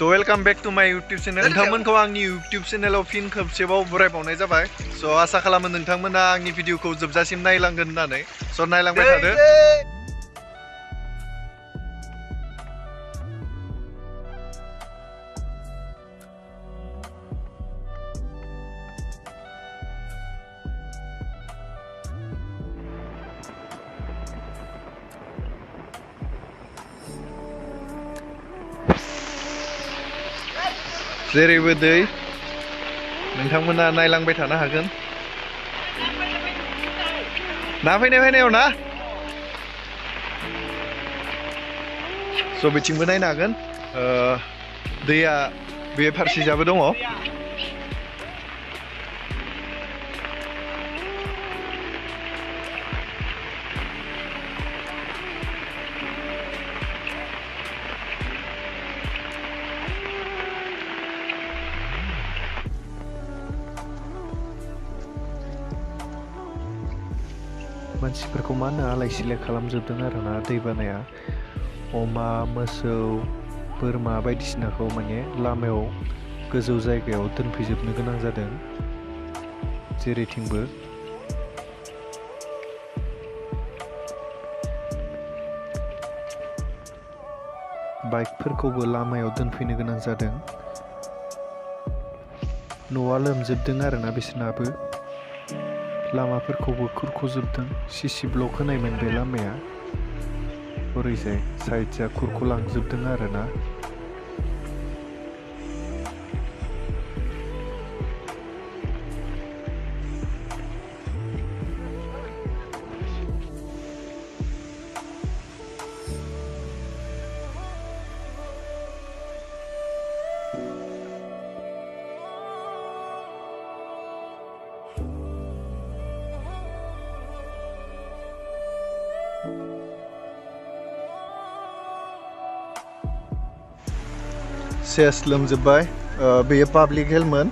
So welcome back to my YouTube channel. नोंथांमोनखौ आंनि YouTube channelआव फिन खेबसेबाव बरायबावनाय जाबाय. So आसा खालामो नोंथांमोना आंनि भिडिअखौ जोबजासिम नायलांगोन होननानै. So नायलांबाय थादो. जेरैबो दै नोंथांमोना नायलांबाय थानो हागोन ना फैनायाव ना स' बिथिंबो नायनो हागोन दैया बे फारसेजाबो दङ मानसिफोरखौ मा होनो आलाय सिलाय खालामजोबदों आरोना दैबानाया अमा मोसौ बोरमा बायदिसिनाखौ माने लामायाव गोजौ जायगायाव दोनफैजोबनो गोनां जादों जेरैथिंबो बाइकफोरखौबो लामायाव दोनफैनो गोनां जादों न'आ लोमजोबदों आरोना बिसोरनाबो लामाफोरखौबो खुरख'जोबदों सिसि ब्लक होनायमोन बे लामाया ओरैजाय साइडजा खुरख'लांजोबदों आरोना सेस लोमजोबबाय बेयो पाब्लिक हेल्थमोन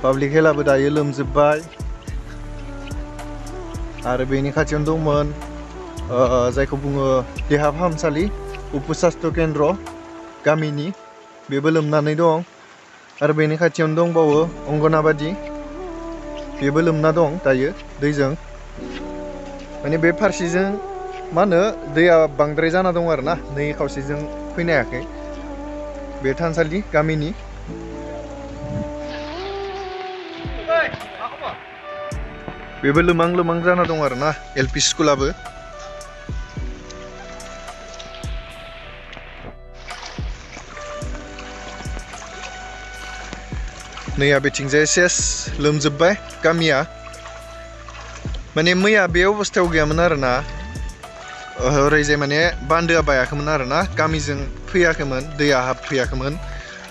पाब्लिक हेल्थआबो दायो लोमजोबबाय आरो बेनि खाथियावनो दंमोन जायखौ बुङो देहा फाहामसालि उपस्वास्थ्य केन्द्र गामिनि बेबो लोमनानै दं आरो बेनि खाथियावनो दंबावो अंगनाबादि बेबो लोमना दं दायो दैजों माने बे फारसेजों मा होनो दैया बांद्राय जाना दं आरोना नै खावसेजों फैनो हायाखै बे थानसालि गामिनि बेबो लोमां जाना दं आरोना एलपि स्कुलाबो नैया बेथिंजाय सेस लोमजोबबाय गामिया माने मैया बे अबस्थायाव गैयामोन आरोना ओरैजाय माने बान्दोआ बायाखैमोन आरोना गामिजों फैयाखैमोन दैया हाबफैयाखैमोन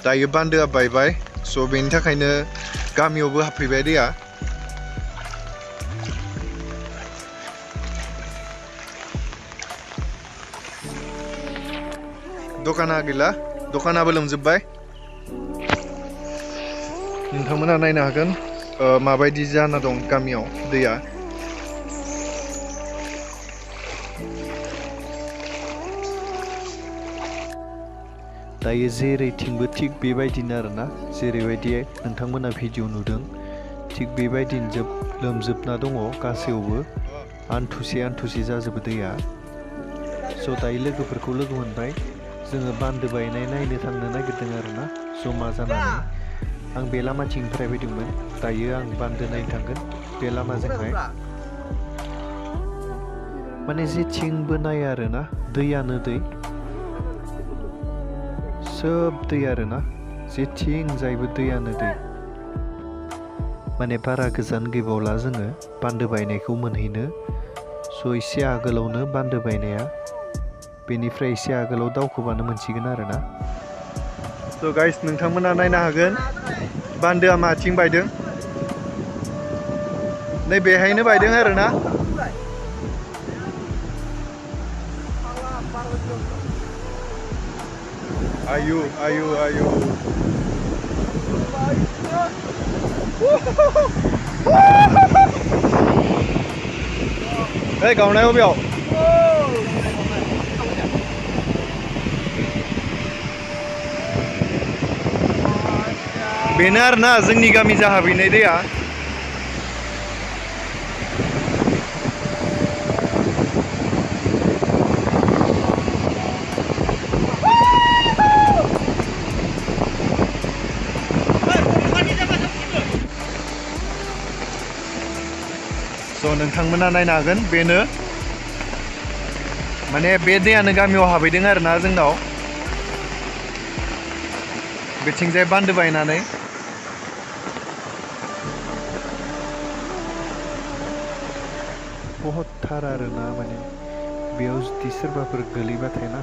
दायो बान्दोआ बायबाय स' बेनि थाखायनो गामियावबो हाबफैबाय दैया दखाना गैला दखानाबो लोमजोबबाय नोंथांमोना नायनो हागोन माबायदि जाना दं गामियाव दैया दायो जेरैथिंबो थिग बेबायदिनो आरोना जेरैबायदि नोंथांमोना भिडिअ नुदों थिग बेबायदिनो लोमजोबना दङ गासैयावबो आन्थुसे जाजोबो दैया स' दायो लोगोफोरखौ लोगो मोनबाय जोङो बान्दो बायनाय नायनो थांनो नागिरदों आरोना जमा जानानै आं बे लामाथिंनिफ्राय फैदोंमोन दायो आं बान्दो नायनो थांगोन बे लामाजोंहाय माने जेथिंबो नाया आरोना दैयानो दै सोब दै आरोना जेथिंजायबो दैयानो दै माने बारा गोजान गैबावला जोङो बान्दो बायनायखौ मोनहैनो स' एसे आगोलावनो बान्दो बायनाया बेनिफ्राय एसे आगोलाव दावखोबानो मोनसिगोन आरोना स' गाइस नोंथांमोना नायनो हागोन बान्दोआ माथिं बायदों नै बेहायनो बायदों आरोना आयु गावनाय बबेयाव बेनो आरोना जोंनि गामि जाहाबैनाय दैया स' नोंथांमोना नायनो हागोन बेनो माने बे दैयानो गामियाव हाबैदों आरोना जोंनाव बिथिंजाय बान्दो बायनानै बहुत थार आरोना माने बेयाव जुदि सोरबाफोर गोलैबाथाय ना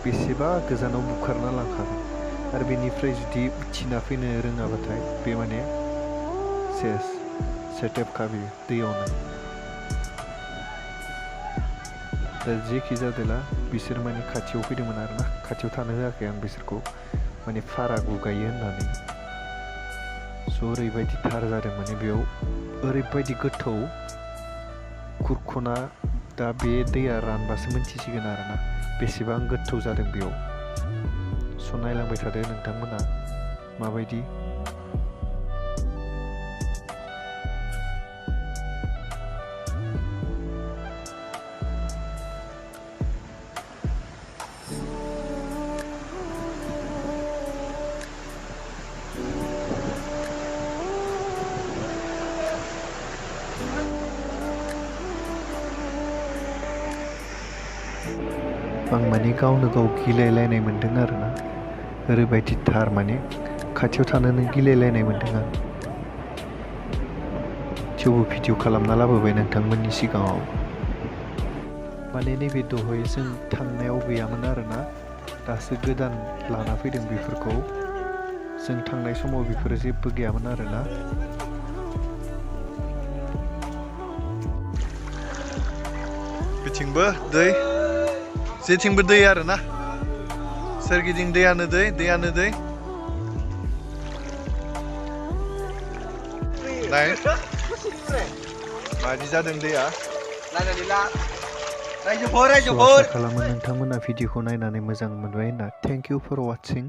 बेसेबा गोजानाव बुखारना लांखागोन आरो बेनिफ्राय जुदि उथिना फैनो रोङाबाथाय बे माने सेस सेटेपखा बेयो दैयावनो दा जेखि जादोला बिसोर माने खाथियाव फैदोंमोन आरोना खाथियाव थानो होआखै आं बिसोरखौ माने फारा गुगायो होननानै स' ओरैबायदि थार जादों माने बेयाव ओरैबायदि गोथौ खुरख'ना दा बे दैया रानबासो मोनथिसिगोन आरोना बेसेबां गोथौ जादों बेयाव स' नायलांबाय थादो नोंथांमोना माबायदि आं माने गावनो गाव गिलायलायनाय मोन्दों आरोना ओरैबायदि थार माने खाथियाव थानोनो गिलायलायनाय मोन्दों आं थेवबो भिडिअ खालामना लाबोबाय नोंथांमोननि सिगाङाव माने नैबे दहाय जों थांनायाव गैयामोन आरोना दासो गोदान लाना फैदों बेफोरखौ जों थांनाय समाव बेफोरो जेबो गैयामोन आरोना बिथिंबो दै जेथिंबो दै आरोना सोरगिदिं दैयानो दै नाय मादि जादों दैया आसा खालामो नोंथांमोना भिडिअखौ नायनानै मोजां मोनबाय होनना थेंक इउ फर वाचिं